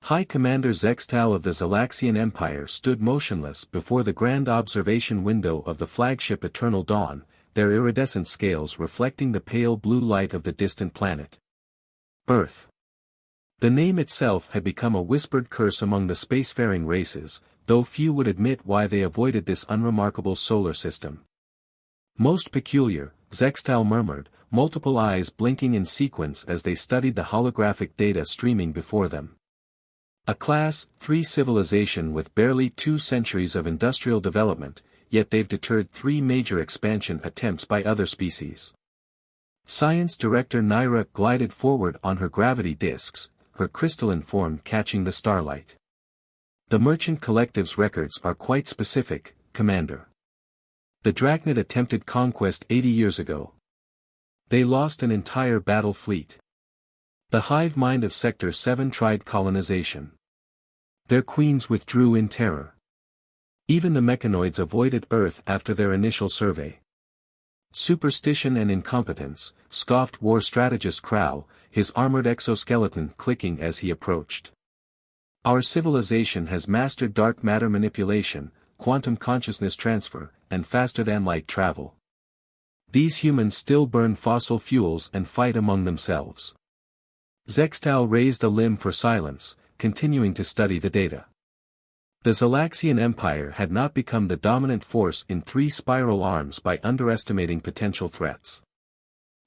High Commander Zextal of the Zalaxian Empire stood motionless before the grand observation window of the flagship Eternal Dawn, their iridescent scales reflecting the pale blue light of the distant planet Earth. The name itself had become a whispered curse among the spacefaring races, though few would admit why they avoided this unremarkable solar system. Most peculiar, Zextal murmured, multiple eyes blinking in sequence as they studied the holographic data streaming before them. A Class 3 civilization with barely 2 centuries of industrial development, yet they've deterred 3 major expansion attempts by other species. Science Director Naira glided forward on her gravity discs, her crystalline form catching the starlight. The Merchant Collective's records are quite specific, Commander. The Drachnid attempted conquest 80 years ago. They lost an entire battle fleet. The hive mind of Sector 7 tried colonization. Their queens withdrew in terror. Even the mechanoids avoided Earth after their initial survey. Superstition and incompetence, scoffed war strategist Crow, his armored exoskeleton clicking as he approached. Our civilization has mastered dark matter manipulation, quantum consciousness transfer, and faster-than-light travel. These humans still burn fossil fuels and fight among themselves. Zextal raised a limb for silence, continuing to study the data. The Zalaxian Empire had not become the dominant force in 3 spiral arms by underestimating potential threats.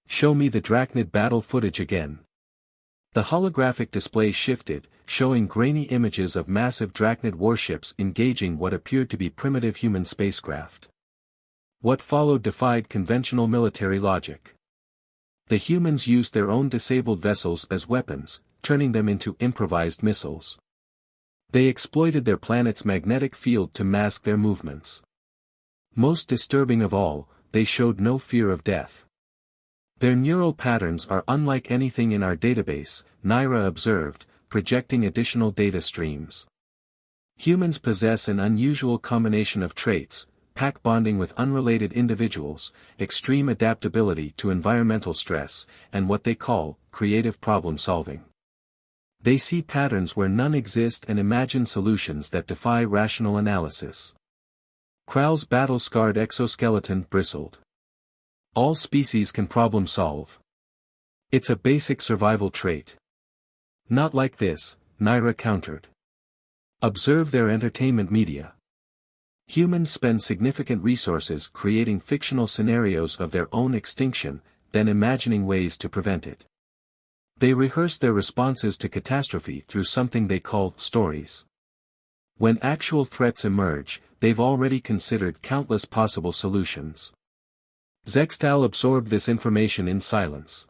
Show me the Drachnid battle footage again. The holographic display shifted, showing grainy images of massive Drachnid warships engaging what appeared to be primitive human spacecraft. What followed defied conventional military logic. The humans used their own disabled vessels as weapons, turning them into improvised missiles. They exploited their planet's magnetic field to mask their movements. Most disturbing of all, they showed no fear of death. Their neural patterns are unlike anything in our database, Naira observed, projecting additional data streams. Humans possess an unusual combination of traits: pack bonding with unrelated individuals, extreme adaptability to environmental stress, and what they call creative problem solving. They see patterns where none exist and imagine solutions that defy rational analysis. Kral's battle-scarred exoskeleton bristled. All species can problem solve. It's a basic survival trait. Not like this, Naira countered. Observe their entertainment media. Humans spend significant resources creating fictional scenarios of their own extinction, then imagining ways to prevent it. They rehearse their responses to catastrophe through something they call stories. When actual threats emerge, they've already considered countless possible solutions. Zextal absorbed this information in silence.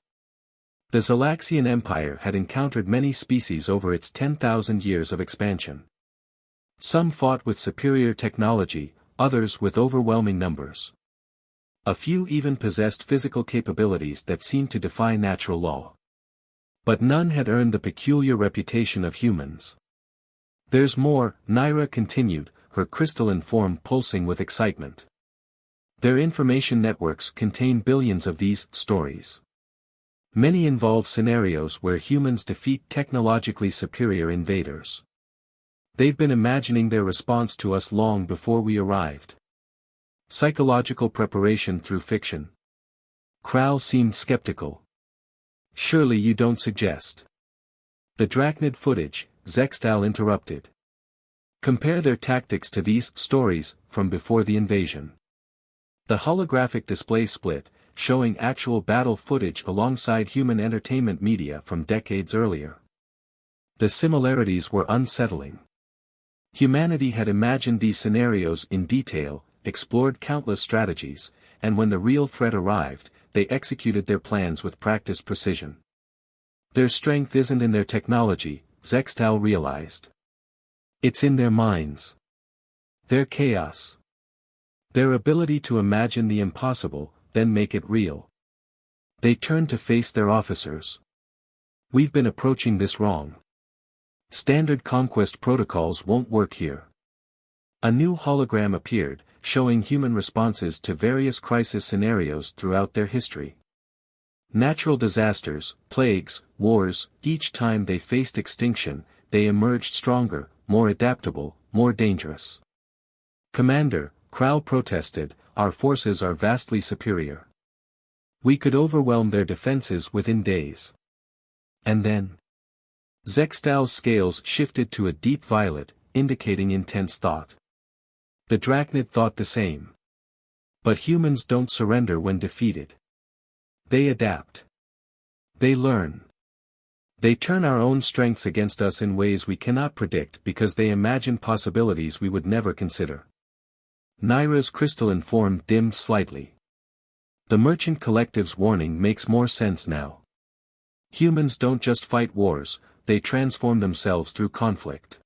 The Zalaxian Empire had encountered many species over its 10,000 years of expansion. Some fought with superior technology, others with overwhelming numbers. A few even possessed physical capabilities that seemed to defy natural law. But none had earned the peculiar reputation of humans. There's more, Naira continued, her crystalline form pulsing with excitement. Their information networks contain billions of these stories. Many involve scenarios where humans defeat technologically superior invaders. They've been imagining their response to us long before we arrived. Psychological preparation through fiction. Kral seemed skeptical. Surely you don't suggest. The Drachnid footage, Zextal interrupted. Compare their tactics to these stories from before the invasion. The holographic display split, showing actual battle footage alongside human entertainment media from decades earlier. The similarities were unsettling. Humanity had imagined these scenarios in detail, explored countless strategies, and when the real threat arrived, they executed their plans with practiced precision. Their strength isn't in their technology, Zextal realized. It's in their minds. Their chaos. Their ability to imagine the impossible, then make it real. They turned to face their officers. We've been approaching this wrong. Standard conquest protocols won't work here. A new hologram appeared, showing human responses to various crisis scenarios throughout their history. Natural disasters, plagues, wars, each time they faced extinction, they emerged stronger, more adaptable, more dangerous. "Commander," Krau protested, "our forces are vastly superior. We could overwhelm their defenses within days." And then Zextal's scales shifted to a deep violet, indicating intense thought. The Drachnid thought the same. But humans don't surrender when defeated. They adapt. They learn. They turn our own strengths against us in ways we cannot predict because they imagine possibilities we would never consider. Naira's crystalline form dimmed slightly. The Merchant Collective's warning makes more sense now. Humans don't just fight wars, they transform themselves through conflict.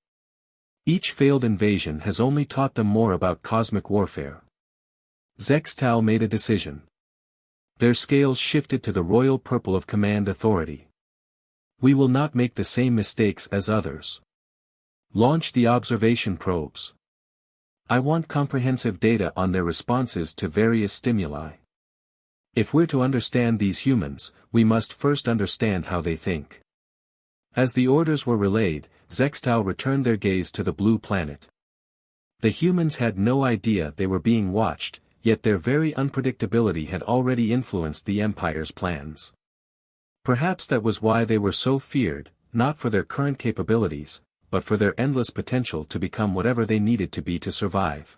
Each failed invasion has only taught them more about cosmic warfare. Zextal made a decision. Their scales shifted to the royal purple of command authority. "We will not make the same mistakes as others. Launch the observation probes. I want comprehensive data on their responses to various stimuli. If we're to understand these humans, we must first understand how they think." As the orders were relayed, Zextal returned their gaze to the blue planet. The humans had no idea they were being watched, yet their very unpredictability had already influenced the Empire's plans. Perhaps that was why they were so feared, not for their current capabilities, but for their endless potential to become whatever they needed to be to survive.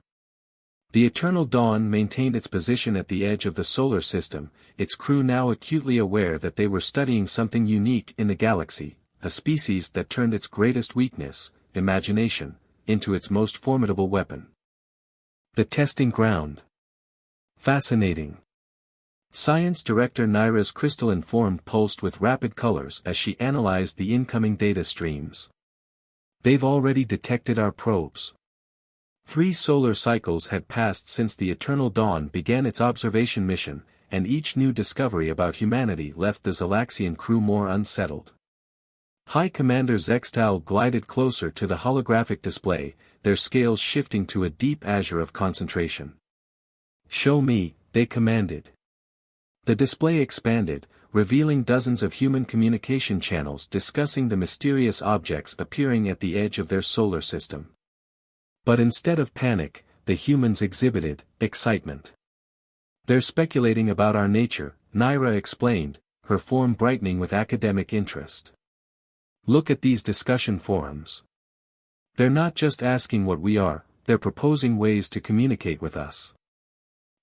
The Eternal Dawn maintained its position at the edge of the solar system, its crew now acutely aware that they were studying something unique in the galaxy, a species that turned its greatest weakness, imagination, into its most formidable weapon. The testing ground. Fascinating. Science Director Naira's crystalline form pulsed with rapid colors as she analyzed the incoming data streams. "They've already detected our probes." 3 solar cycles had passed since the Eternal Dawn began its observation mission, and each new discovery about humanity left the Zalaxian crew more unsettled. High Commander Zextal glided closer to the holographic display, their scales shifting to a deep azure of concentration. "Show me," they commanded. The display expanded, revealing dozens of human communication channels discussing the mysterious objects appearing at the edge of their solar system. But instead of panic, the humans exhibited excitement. "They're speculating about our nature," Naira explained, her form brightening with academic interest. "Look at these discussion forums. They're not just asking what we are, they're proposing ways to communicate with us."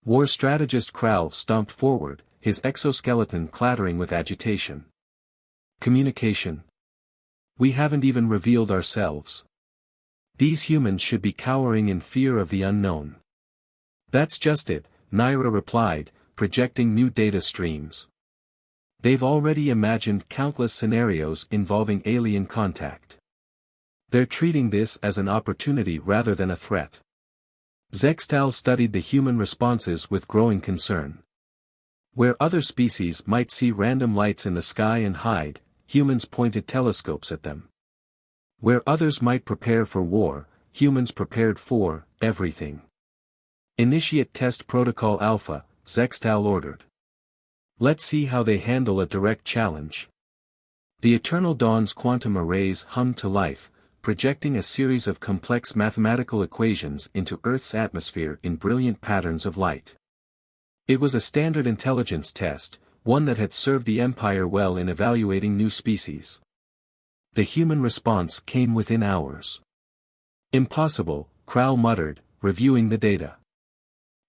War strategist Kral stomped forward, his exoskeleton clattering with agitation. "Communication. We haven't even revealed ourselves. These humans should be cowering in fear of the unknown." "That's just it," Naira replied, projecting new data streams. "They've already imagined countless scenarios involving alien contact. They're treating this as an opportunity rather than a threat." Zextal studied the human responses with growing concern. Where other species might see random lights in the sky and hide, humans pointed telescopes at them. Where others might prepare for war, humans prepared for everything. "Initiate Test Protocol Alpha," Zextal ordered. "Let's see how they handle a direct challenge." The Eternal Dawn's quantum arrays hummed to life, projecting a series of complex mathematical equations into Earth's atmosphere in brilliant patterns of light. It was a standard intelligence test, one that had served the Empire well in evaluating new species. The human response came within hours. "Impossible," Kral muttered, reviewing the data.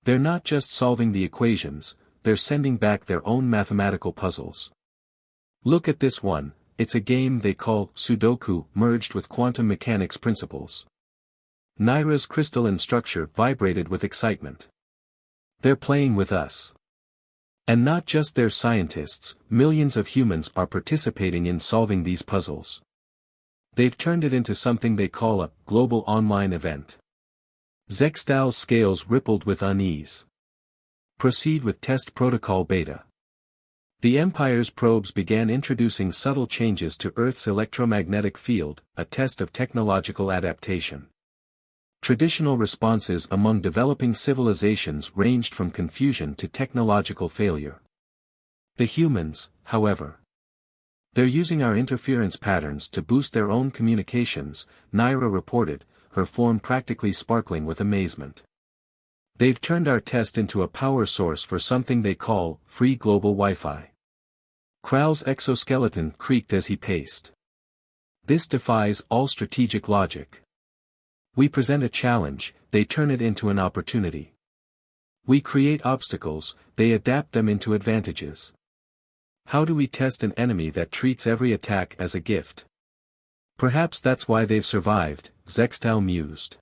"They're not just solving the equations, they're sending back their own mathematical puzzles. Look at this one, it's a game they call Sudoku merged with quantum mechanics principles." Naira's crystalline structure vibrated with excitement. "They're playing with us. And not just their scientists, millions of humans are participating in solving these puzzles. They've turned it into something they call a global online event." Zextal's scales rippled with unease. "Proceed with Test Protocol Beta." The Empire's probes began introducing subtle changes to Earth's electromagnetic field, a test of technological adaptation. Traditional responses among developing civilizations ranged from confusion to technological failure. The humans, however, They're using our interference patterns to boost their own communications, Naira reported, her form practically sparkling with amazement. They've turned our test into a power source for something they call free global Wi-Fi. Kral's exoskeleton creaked as he paced. This defies all strategic logic. We present a challenge, they turn it into an opportunity. We create obstacles, they adapt them into advantages. How do we test an enemy that treats every attack as a gift? Perhaps that's why they've survived, Zextal mused.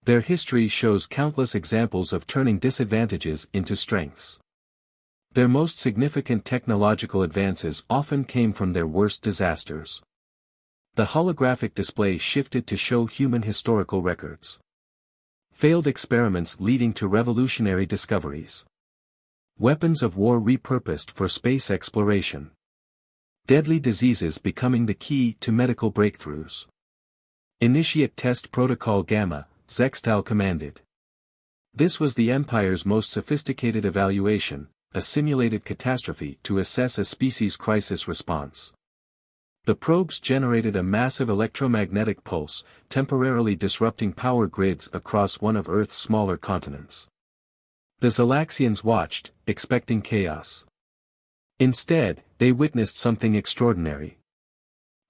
Their history shows countless examples of turning disadvantages into strengths. Their most significant technological advances often came from their worst disasters. The holographic display shifted to show human historical records. Failed experiments leading to revolutionary discoveries. Weapons of war repurposed for space exploration. Deadly diseases becoming the key to medical breakthroughs. Initiate Test Protocol Gamma, Zextal commanded. This was the Empire's most sophisticated evaluation, a simulated catastrophe to assess a species' crisis response. The probes generated a massive electromagnetic pulse, temporarily disrupting power grids across one of Earth's smaller continents. The Zalaxians watched, expecting chaos. Instead, they witnessed something extraordinary.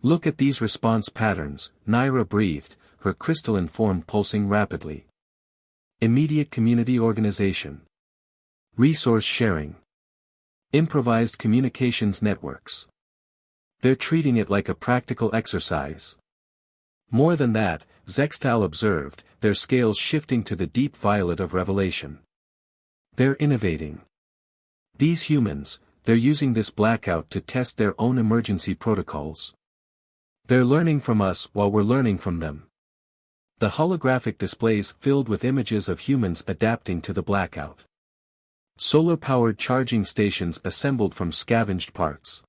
Look at these response patterns, Naira breathed, her crystalline form pulsing rapidly. Immediate community organization. Resource sharing. Improvised communications networks. They're treating it like a practical exercise. More than that, Zextal observed, their scales shifting to the deep violet of revelation. They're innovating. These humans, they're using this blackout to test their own emergency protocols. They're learning from us while we're learning from them. The holographic displays filled with images of humans adapting to the blackout. Solar-powered charging stations assembled from scavenged parts.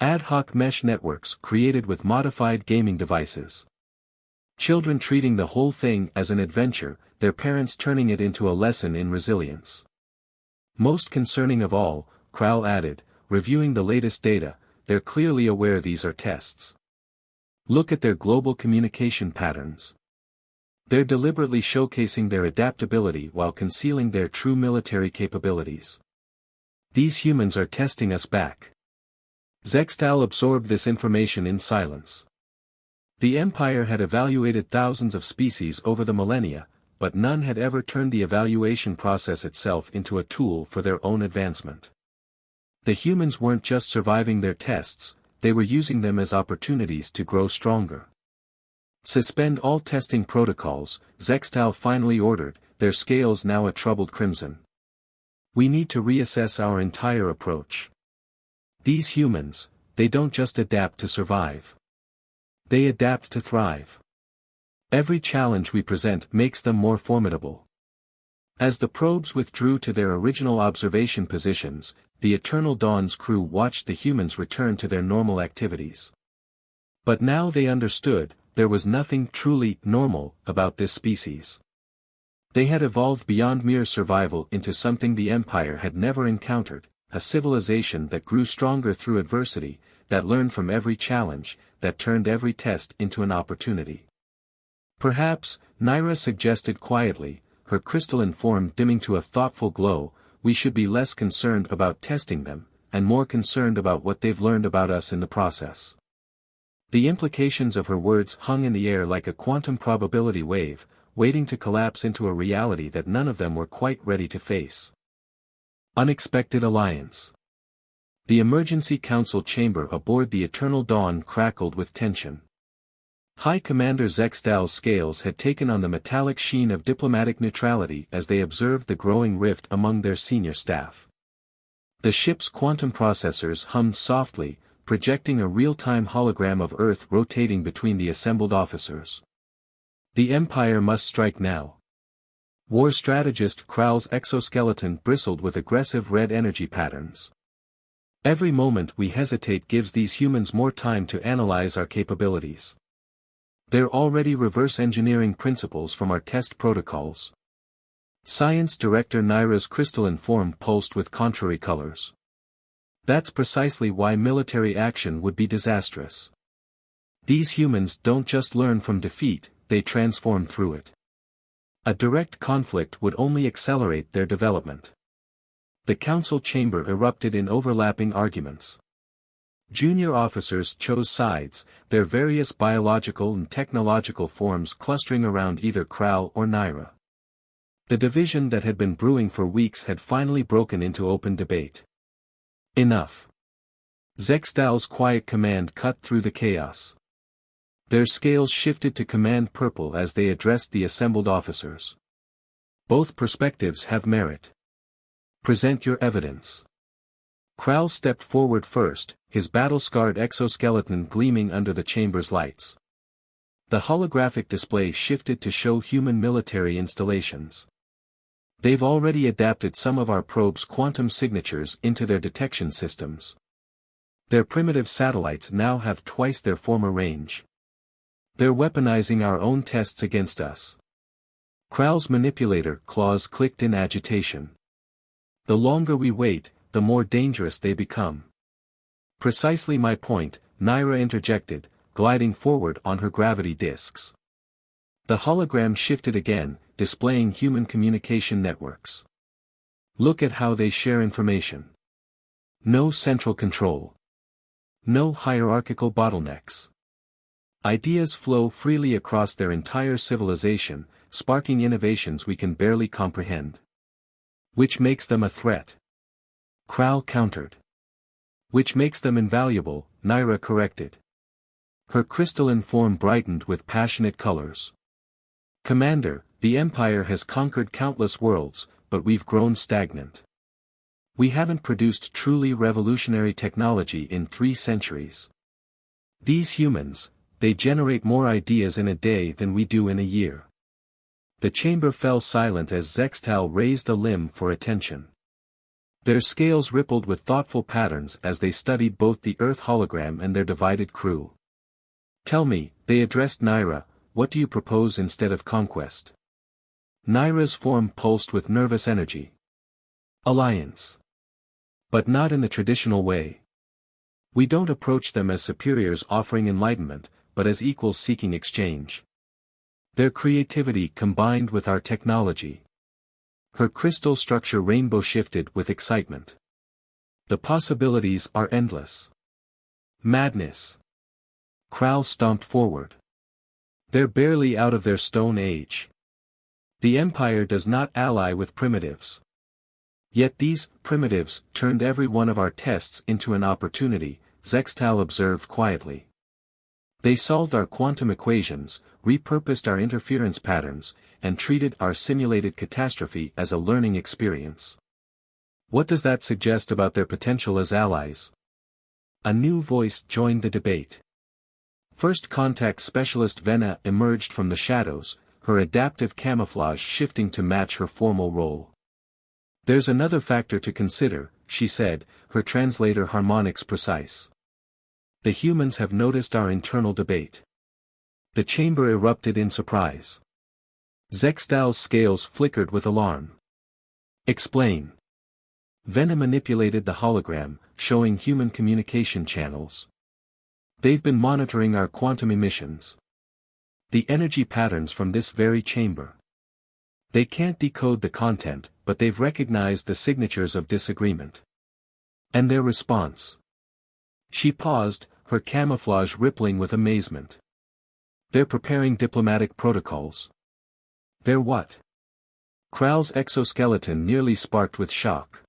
Ad hoc mesh networks created with modified gaming devices. Children treating the whole thing as an adventure, their parents turning it into a lesson in resilience. Most concerning of all, Kral added, reviewing the latest data, they're clearly aware these are tests. Look at their global communication patterns. They're deliberately showcasing their adaptability while concealing their true military capabilities. These humans are testing us back. Zextal absorbed this information in silence. The Empire had evaluated thousands of species over the millennia, but none had ever turned the evaluation process itself into a tool for their own advancement. The humans weren't just surviving their tests, they were using them as opportunities to grow stronger. Suspend all testing protocols, Zextal finally ordered, their scales now a troubled crimson. We need to reassess our entire approach. These humans, they don't just adapt to survive. They adapt to thrive. Every challenge we present makes them more formidable. As the probes withdrew to their original observation positions, the Eternal Dawn's crew watched the humans return to their normal activities. But now they understood, there was nothing truly normal about this species. They had evolved beyond mere survival into something the Empire had never encountered. A civilization that grew stronger through adversity, that learned from every challenge, that turned every test into an opportunity. Perhaps, Naira suggested quietly, her crystalline form dimming to a thoughtful glow, we should be less concerned about testing them, and more concerned about what they've learned about us in the process. The implications of her words hung in the air like a quantum probability wave, waiting to collapse into a reality that none of them were quite ready to face. Unexpected alliance. The emergency council chamber aboard the Eternal Dawn crackled with tension. High Commander Zextal's scales had taken on the metallic sheen of diplomatic neutrality as they observed the growing rift among their senior staff. The ship's quantum processors hummed softly, projecting a real-time hologram of Earth rotating between the assembled officers. The Empire must strike now. War strategist Kral's exoskeleton bristled with aggressive red energy patterns. Every moment we hesitate gives these humans more time to analyze our capabilities. They're already reverse engineering principles from our test protocols. Science Director Naira's crystalline form pulsed with contrary colors. That's precisely why military action would be disastrous. These humans don't just learn from defeat, they transform through it. A direct conflict would only accelerate their development. The council chamber erupted in overlapping arguments. Junior officers chose sides, their various biological and technological forms clustering around either Krall or Naira. The division that had been brewing for weeks had finally broken into open debate. Enough. Zextal's quiet command cut through the chaos. Their scales shifted to command purple as they addressed the assembled officers. Both perspectives have merit. Present your evidence. Krall stepped forward first, his battle-scarred exoskeleton gleaming under the chamber's lights. The holographic display shifted to show human military installations. They've already adapted some of our probe's quantum signatures into their detection systems. Their primitive satellites now have twice their former range. They're weaponizing our own tests against us. Krall's manipulator claws clicked in agitation. The longer we wait, the more dangerous they become. Precisely my point, Naira interjected, gliding forward on her gravity discs. The hologram shifted again, displaying human communication networks. Look at how they share information. No central control. No hierarchical bottlenecks. Ideas flow freely across their entire civilization, sparking innovations we can barely comprehend. Which makes them a threat. Krall countered. Which makes them invaluable, Naira corrected. Her crystalline form brightened with passionate colors. Commander, the Empire has conquered countless worlds, but we've grown stagnant. We haven't produced truly revolutionary technology in 3 centuries. These humans, they generate more ideas in a day than we do in a year. The chamber fell silent as Zextal raised a limb for attention. Their scales rippled with thoughtful patterns as they studied both the Earth hologram and their divided crew. Tell me, they addressed Naira, what do you propose instead of conquest? Naira's form pulsed with nervous energy. Alliance. But not in the traditional way. We don't approach them as superiors offering enlightenment, but as equals seeking exchange. Their creativity combined with our technology. Her crystal structure rainbow shifted with excitement. The possibilities are endless. Madness. Krall stomped forward. They're barely out of their stone age. The Empire does not ally with primitives. Yet these primitives turned every one of our tests into an opportunity, Zextal observed quietly. They solved our quantum equations, repurposed our interference patterns, and treated our simulated catastrophe as a learning experience. What does that suggest about their potential as allies? A new voice joined the debate. First contact specialist Venna emerged from the shadows, her adaptive camouflage shifting to match her formal role. There's another factor to consider, she said, her translator harmonics precise. The humans have noticed our internal debate. The chamber erupted in surprise. Zextal's scales flickered with alarm. Explain. Venna manipulated the hologram, showing human communication channels. They've been monitoring our quantum emissions. The energy patterns from this very chamber. They can't decode the content, but they've recognized the signatures of disagreement. And their response. She paused, her camouflage rippling with amazement. They're preparing diplomatic protocols. They're what? Krall's exoskeleton nearly sparked with shock.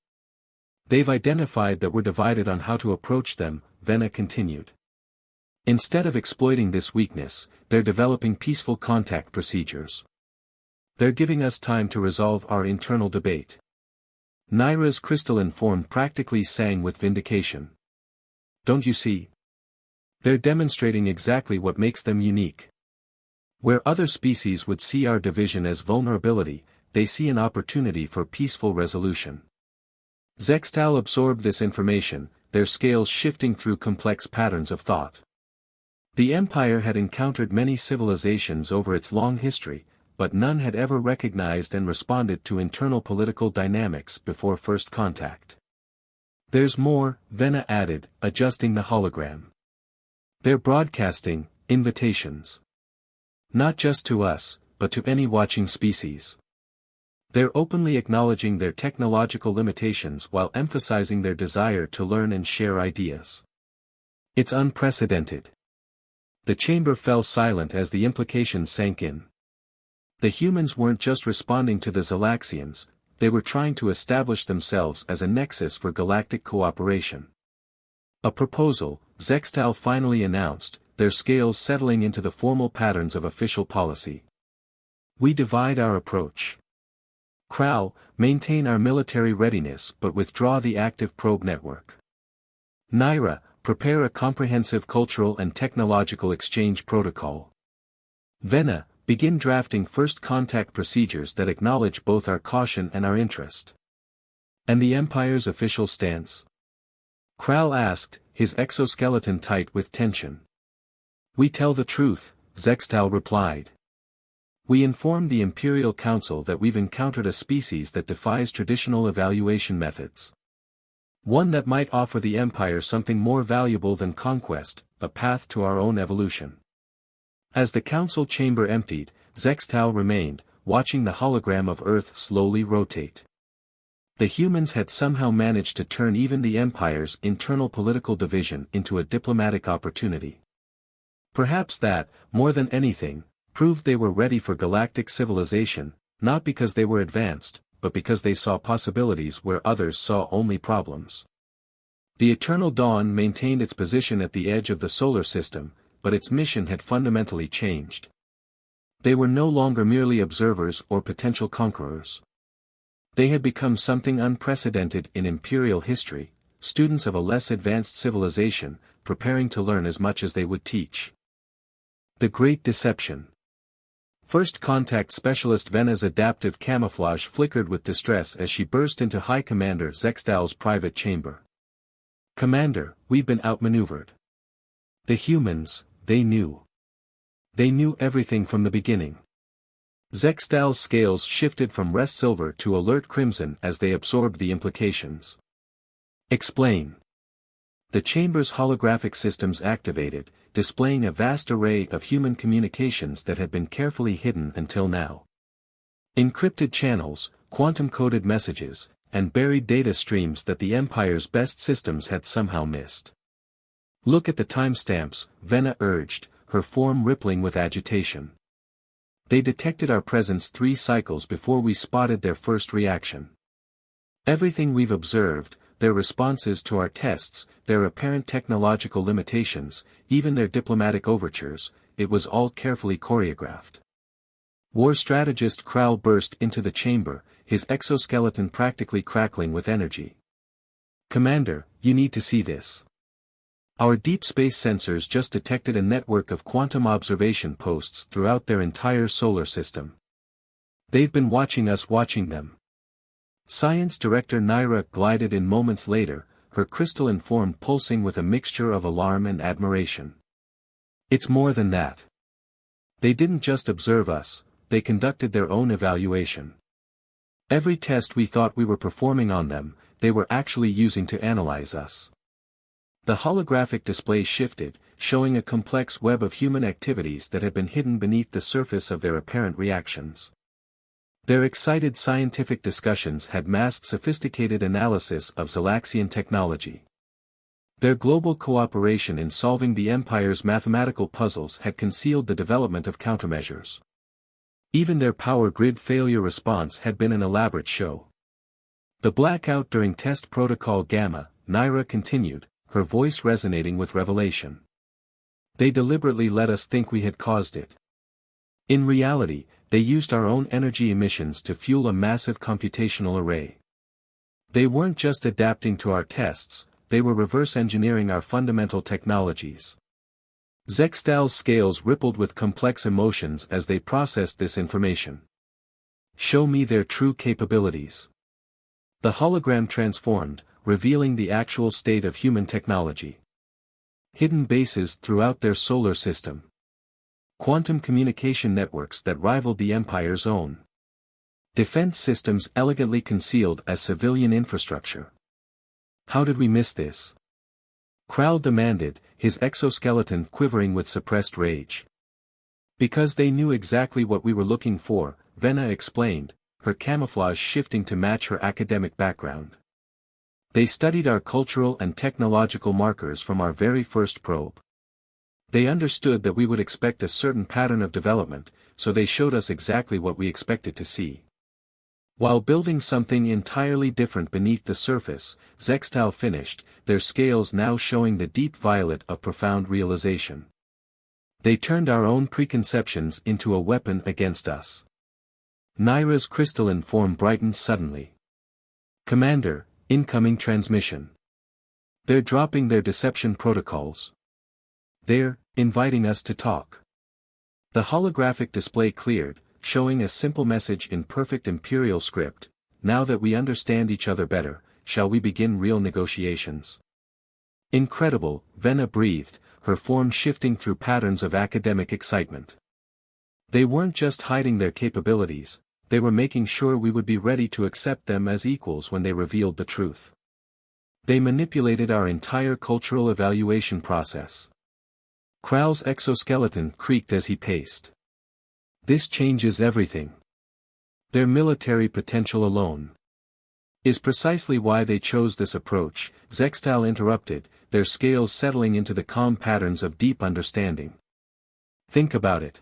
They've identified that we're divided on how to approach them, Venna continued. Instead of exploiting this weakness, they're developing peaceful contact procedures. They're giving us time to resolve our internal debate. Naira's crystalline form practically sang with vindication. Don't you see? They're demonstrating exactly what makes them unique. Where other species would see our division as vulnerability, they see an opportunity for peaceful resolution. Zextal absorbed this information, their scales shifting through complex patterns of thought. The Empire had encountered many civilizations over its long history, but none had ever recognized and responded to internal political dynamics before first contact. There's more, Venna added, adjusting the hologram. They're broadcasting invitations. Not just to us, but to any watching species. They're openly acknowledging their technological limitations while emphasizing their desire to learn and share ideas. It's unprecedented. The chamber fell silent as the implications sank in. The humans weren't just responding to the Zalaxians, they were trying to establish themselves as a nexus for galactic cooperation. A proposal, Zextal finally announced, their scales settling into the formal patterns of official policy. We divide our approach. Kral, maintain our military readiness but withdraw the active probe network. Naira, prepare a comprehensive cultural and technological exchange protocol. Venna, begin drafting first contact procedures that acknowledge both our caution and our interest. And the Empire's official stance? Kral asked, his exoskeleton tight with tension. We tell the truth, Zextal replied. We inform the Imperial Council that we've encountered a species that defies traditional evaluation methods. One that might offer the Empire something more valuable than conquest, a path to our own evolution. As the council chamber emptied, Zextal remained, watching the hologram of Earth slowly rotate. The humans had somehow managed to turn even the Empire's internal political division into a diplomatic opportunity. Perhaps that, more than anything, proved they were ready for galactic civilization, not because they were advanced, but because they saw possibilities where others saw only problems. The Eternal Dawn maintained its position at the edge of the solar system, but its mission had fundamentally changed. They were no longer merely observers or potential conquerors. They had become something unprecedented in Imperial history, students of a less advanced civilization, preparing to learn as much as they would teach. The Great Deception. First Contact Specialist Venna's adaptive camouflage flickered with distress as she burst into High Commander Zextal's private chamber. Commander, we've been outmaneuvered. The humans, they knew. They knew everything from the beginning. Zextal's scales shifted from rest silver to alert crimson as they absorbed the implications. Explain. The chamber's holographic systems activated, displaying a vast array of human communications that had been carefully hidden until now. Encrypted channels, quantum-coded messages, and buried data streams that the Empire's best systems had somehow missed. Look at the timestamps, Venna urged, her form rippling with agitation. They detected our presence 3 cycles before we spotted their first reaction. Everything we've observed, their responses to our tests, their apparent technological limitations, even their diplomatic overtures, it was all carefully choreographed. War strategist Kral burst into the chamber, his exoskeleton practically crackling with energy. Commander, you need to see this. Our deep space sensors just detected a network of quantum observation posts throughout their entire solar system. They've been watching us watching them. Science Director Naira glided in moments later, her crystalline form pulsing with a mixture of alarm and admiration. It's more than that. They didn't just observe us, they conducted their own evaluation. Every test we thought we were performing on them, they were actually using to analyze us. The holographic display shifted, showing a complex web of human activities that had been hidden beneath the surface of their apparent reactions. Their excited scientific discussions had masked sophisticated analysis of Zalaxian technology. Their global cooperation in solving the Empire's mathematical puzzles had concealed the development of countermeasures. Even their power grid failure response had been an elaborate show. The blackout during Test Protocol Gamma, Naira continued, her voice resonating with revelation. They deliberately let us think we had caused it. In reality, they used our own energy emissions to fuel a massive computational array. They weren't just adapting to our tests, they were reverse engineering our fundamental technologies. Zextal's scales rippled with complex emotions as they processed this information. Show me their true capabilities. The hologram transformed, revealing the actual state of human technology. Hidden bases throughout their solar system. Quantum communication networks that rivaled the Empire's own. Defense systems elegantly concealed as civilian infrastructure. How did we miss this? Krall demanded, his exoskeleton quivering with suppressed rage. Because they knew exactly what we were looking for, Venna explained, her camouflage shifting to match her academic background. They studied our cultural and technological markers from our very first probe. They understood that we would expect a certain pattern of development, so they showed us exactly what we expected to see. While building something entirely different beneath the surface, Zextal finished, their scales now showing the deep violet of profound realization. They turned our own preconceptions into a weapon against us. Naira's crystalline form brightened suddenly. Commander, incoming transmission. They're dropping their deception protocols. They're inviting us to talk. The holographic display cleared, showing a simple message in perfect imperial script. Now that we understand each other better, shall we begin real negotiations? Incredible, Venna breathed, her form shifting through patterns of academic excitement. They weren't just hiding their capabilities, they were making sure we would be ready to accept them as equals when they revealed the truth. They manipulated our entire cultural evaluation process. Krall's exoskeleton creaked as he paced. This changes everything. Their military potential alone is precisely why they chose this approach, Zextal interrupted, their scales settling into the calm patterns of deep understanding. Think about it.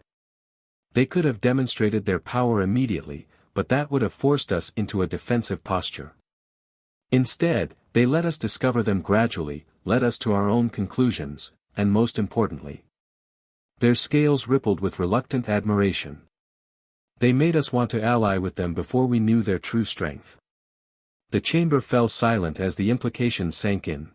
They could have demonstrated their power immediately, but that would have forced us into a defensive posture. Instead, they let us discover them gradually, led us to our own conclusions, and most importantly, their scales rippled with reluctant admiration. They made us want to ally with them before we knew their true strength. The chamber fell silent as the implications sank in.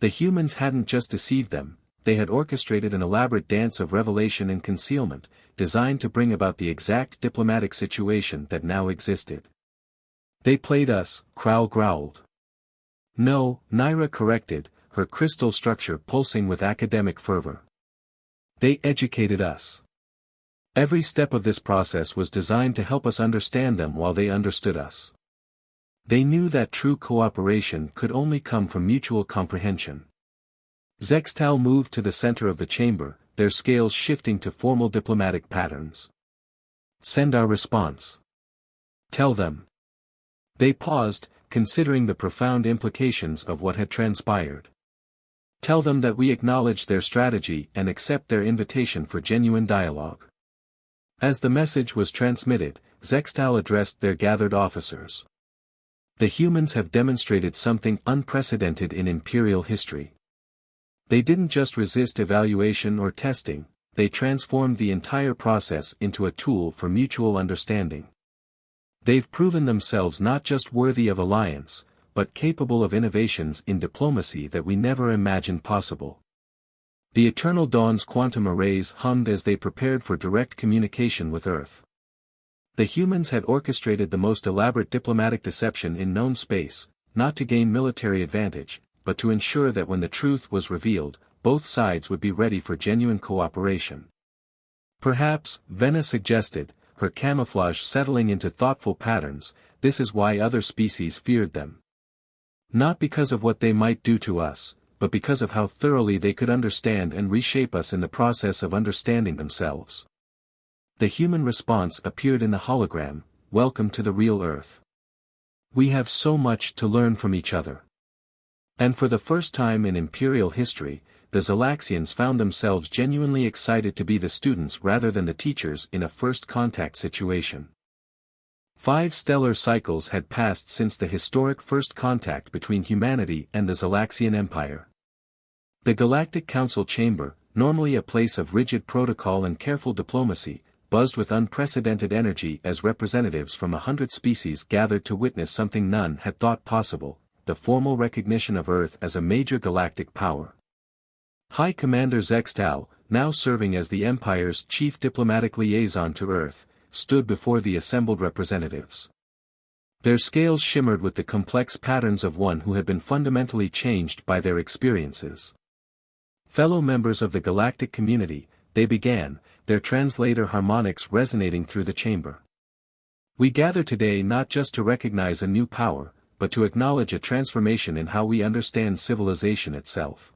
The humans hadn't just deceived them, they had orchestrated an elaborate dance of revelation and concealment, designed to bring about the exact diplomatic situation that now existed. They played us, Krall growled. No, Naira corrected, her crystal structure pulsing with academic fervor. They educated us. Every step of this process was designed to help us understand them while they understood us. They knew that true cooperation could only come from mutual comprehension. Zextal moved to the center of the chamber, their scales shifting to formal diplomatic patterns. Send our response. Tell them. They paused, considering the profound implications of what had transpired. Tell them that we acknowledge their strategy and accept their invitation for genuine dialogue. As the message was transmitted, Zextal addressed their gathered officers. The humans have demonstrated something unprecedented in Imperial history. They didn't just resist evaluation or testing, they transformed the entire process into a tool for mutual understanding. They've proven themselves not just worthy of alliance, but capable of innovations in diplomacy that we never imagined possible. The Eternal Dawn's quantum arrays hummed as they prepared for direct communication with Earth. The humans had orchestrated the most elaborate diplomatic deception in known space, not to gain military advantage, but to ensure that when the truth was revealed, both sides would be ready for genuine cooperation. Perhaps, Venna suggested, her camouflage settling into thoughtful patterns, this is why other species feared them. Not because of what they might do to us, but because of how thoroughly they could understand and reshape us in the process of understanding themselves. The human response appeared in the hologram, welcome to the real Earth. We have so much to learn from each other. And for the first time in Imperial history, the Zalaxians found themselves genuinely excited to be the students rather than the teachers in a first contact situation. 5 stellar cycles had passed since the historic first contact between humanity and the Zalaxian Empire. The Galactic Council chamber, normally a place of rigid protocol and careful diplomacy, buzzed with unprecedented energy as representatives from 100 species gathered to witness something none had thought possible, the formal recognition of Earth as a major galactic power. High Commander Zextal, now serving as the Empire's chief diplomatic liaison to Earth, stood before the assembled representatives. Their scales shimmered with the complex patterns of one who had been fundamentally changed by their experiences. Fellow members of the galactic community, they began, their translator harmonics resonating through the chamber. We gather today not just to recognize a new power, but to acknowledge a transformation in how we understand civilization itself.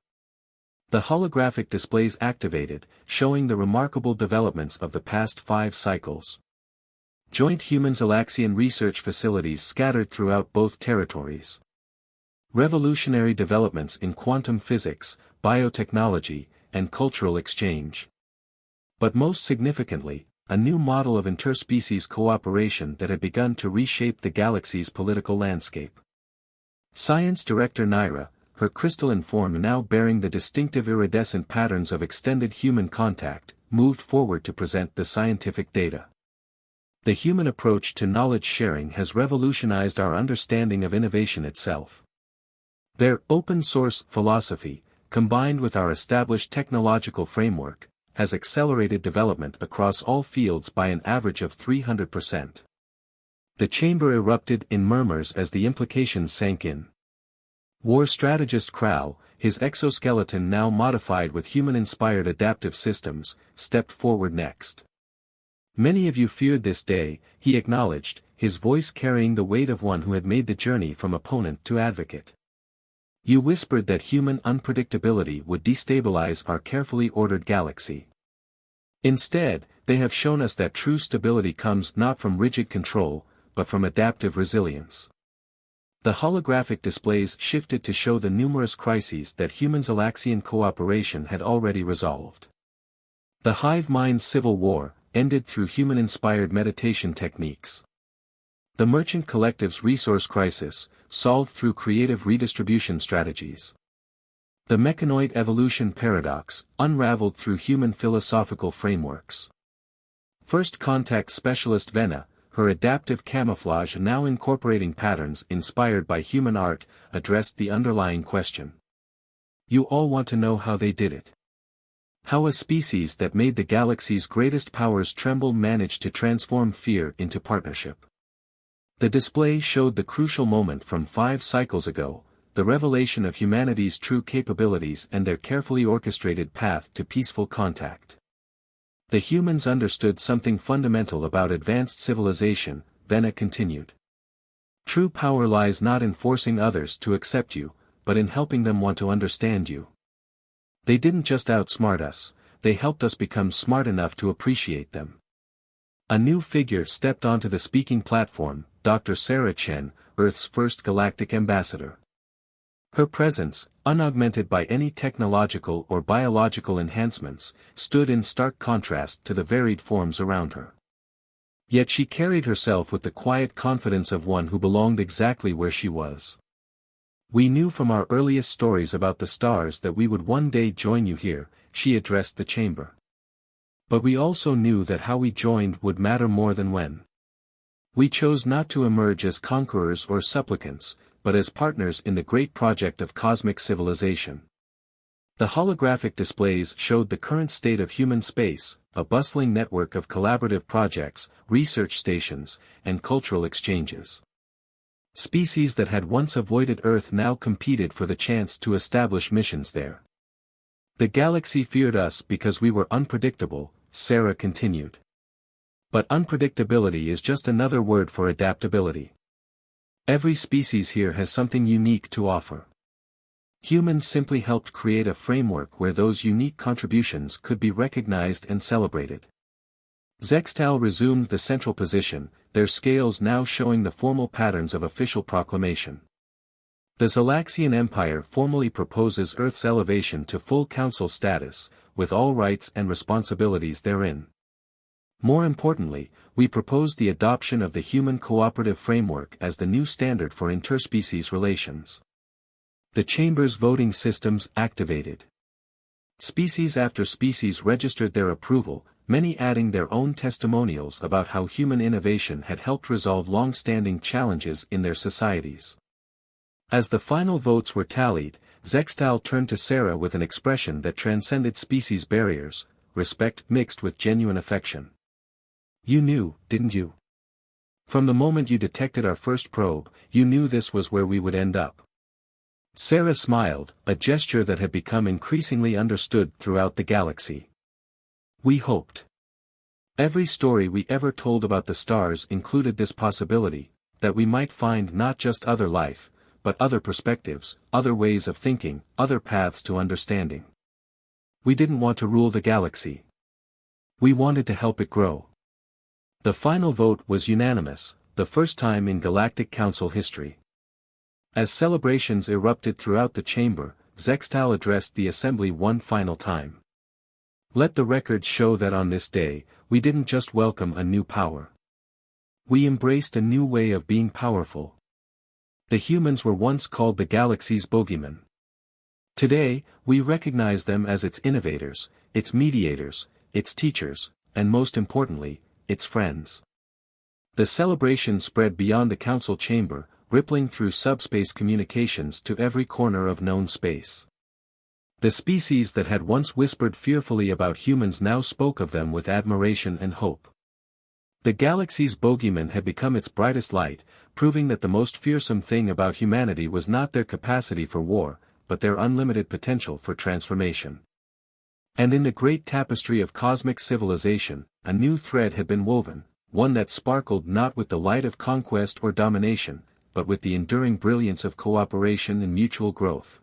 The holographic displays activated, showing the remarkable developments of the past 5 cycles. Joint Humans-Alaxian research facilities scattered throughout both territories. Revolutionary developments in quantum physics, biotechnology, and cultural exchange. But most significantly, a new model of interspecies cooperation that had begun to reshape the galaxy's political landscape. Science Director Naira, her crystalline form now bearing the distinctive iridescent patterns of extended human contact, moved forward to present the scientific data. The human approach to knowledge sharing has revolutionized our understanding of innovation itself. Their open-source philosophy, combined with our established technological framework, has accelerated development across all fields by an average of 300%. The chamber erupted in murmurs as the implications sank in. War strategist Krau, his exoskeleton now modified with human-inspired adaptive systems, stepped forward next. Many of you feared this day, he acknowledged, his voice carrying the weight of one who had made the journey from opponent to advocate. You whispered that human unpredictability would destabilize our carefully ordered galaxy. Instead, they have shown us that true stability comes not from rigid control, but from adaptive resilience. The holographic displays shifted to show the numerous crises that humans-Alaxian cooperation had already resolved. The hive mind civil war ended through human-inspired meditation techniques. The merchant collective's resource crisis, solved through creative redistribution strategies. The mechanoid evolution paradox, unraveled through human philosophical frameworks. First contact specialist Vena, her adaptive camouflage now incorporating patterns inspired by human art, addressed the underlying question. You all want to know how they did it. How a species that made the galaxy's greatest powers tremble managed to transform fear into partnership. The display showed the crucial moment from 5 cycles ago, the revelation of humanity's true capabilities and their carefully orchestrated path to peaceful contact. The humans understood something fundamental about advanced civilization, Vena continued. True power lies not in forcing others to accept you, but in helping them want to understand you. They didn't just outsmart us, they helped us become smart enough to appreciate them. A new figure stepped onto the speaking platform, Dr. Sarah Chen, Earth's first galactic ambassador. Her presence, unaugmented by any technological or biological enhancements, stood in stark contrast to the varied forms around her. Yet she carried herself with the quiet confidence of one who belonged exactly where she was. We knew from our earliest stories about the stars that we would one day join you here, she addressed the chamber. But we also knew that how we joined would matter more than when. We chose not to emerge as conquerors or supplicants, but as partners in the great project of cosmic civilization. The holographic displays showed the current state of human space, a bustling network of collaborative projects, research stations, and cultural exchanges. Species that had once avoided Earth now competed for the chance to establish missions there. The galaxy feared us because we were unpredictable, Sarah continued. But unpredictability is just another word for adaptability. Every species here has something unique to offer. Humans simply helped create a framework where those unique contributions could be recognized and celebrated. Zextal resumed the central position, their scales now showing the formal patterns of official proclamation. The Zalaxian Empire formally proposes Earth's elevation to full council status, with all rights and responsibilities therein. More importantly, we propose the adoption of the Human Cooperative Framework as the new standard for interspecies relations. The Chamber's voting systems activated. Species after species registered their approval, many adding their own testimonials about how human innovation had helped resolve long-standing challenges in their societies. As the final votes were tallied, Zextal turned to Sarah with an expression that transcended species barriers, respect mixed with genuine affection. You knew, didn't you? From the moment you detected our first probe, you knew this was where we would end up. Sarah smiled, a gesture that had become increasingly understood throughout the galaxy. We hoped. Every story we ever told about the stars included this possibility, that we might find not just other life, but other perspectives, other ways of thinking, other paths to understanding. We didn't want to rule the galaxy. We wanted to help it grow. The final vote was unanimous, the first time in Galactic Council history. As celebrations erupted throughout the chamber, Zextal addressed the assembly one final time. Let the record show that on this day, we didn't just welcome a new power. We embraced a new way of being powerful. The humans were once called the galaxy's Boogeymen. Today, we recognize them as its innovators, its mediators, its teachers, and most importantly, its friends. The celebration spread beyond the council chamber, rippling through subspace communications to every corner of known space. The species that had once whispered fearfully about humans now spoke of them with admiration and hope. The galaxy's Boogeymen had become its brightest light, proving that the most fearsome thing about humanity was not their capacity for war, but their unlimited potential for transformation. And in the great tapestry of cosmic civilization, a new thread had been woven, one that sparkled not with the light of conquest or domination, but with the enduring brilliance of cooperation and mutual growth.